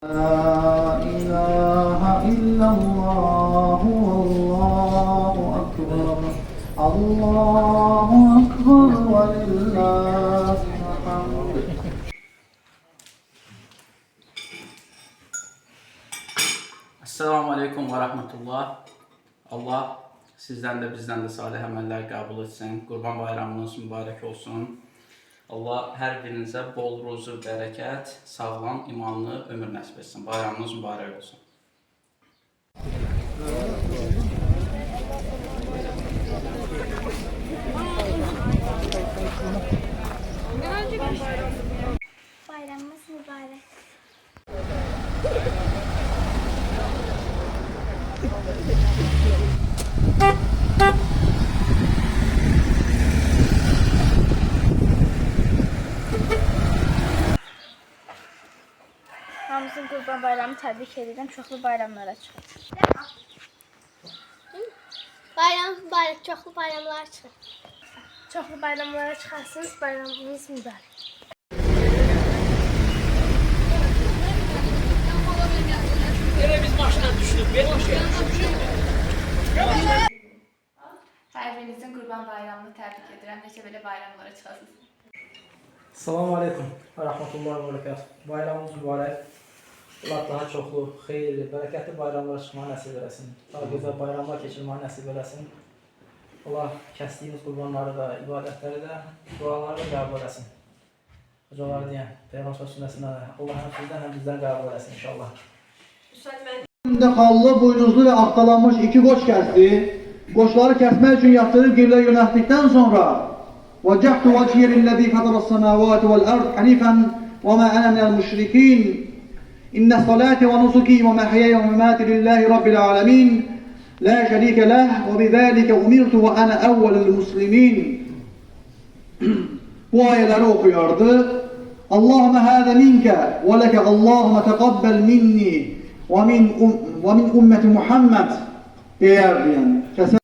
لا إله إلا الله والله أكبر الله أكبر ولله الحمد. Esselamu Aleyküm ve Rahmetullah. Allah sizden de bizden de salih əməllər qəbul etsin. Qurban bayramınız mübarək olsun. Allah hər birinizə bol ruzu, bərəkət, sağlam, imanlı ömür nəsib etsin. Bayramınız mübarək olsun. Bayramımız mübarek. Hamısının Qurban Bayramı təbrik edirəm. Çoxlu bayramlara çıxın. Bayram mübarək, çoxlu bayramlar çıxın. Çoxlu bayramlara çıxarsınız. Bayramınız mübarək. Hər birinizin Qurban Bayramını təbrik edirəm. Neçə belə bayramlara çıxasınız. Assalamu alaikum ve rahmetullahi ve berekatuhu. Bayramımız mübarək. Allah daha çoxlu, xeyirli, bərəkətli bayramlara çıxmağı nəsib eləsin. Daha gözəl bayramlar keçirməyi nəsib eləsin. Allah kəsdiyimiz qurbanları da, ibadətləri də, duaları da qəbul eləsin. Hocaları deyən, Peyğəmbər sünnəsində də Allah həm sizdən həm bizdən qəbul eləsin inşallah. Xallı, buynuzlu ve aktalanmış iki koç kesti. Koçları kesmek için yatırıp geriye yönelttikten sonra وَجَحْتُ وَجْهِيَ لِلَّذ۪ي فَطَرَ السَّمَاوَاتِ وَالْأَرْضِ حَنِيفًا وَمَا أَنَا مِنَ الْمُشْرِكِينَ إِنَّ الصَّلَاةَ وَنُسُكِي وَمَحْيَايَ وَمَمَاتِي لِلَّهِ رَبِّ الْعَالَمِينَ لَا شَرِيكَ لَهُ وَبِذَٰلِكَ أُمِرْتُ وَأَنَا أَوَّلُ الْمُسْلِمِينَ. Bu ayetleri okuyordu. Allahümme hâze minke ve leke Allahümme teqabbel minni ve min ümmeti Muhammed derdi yani.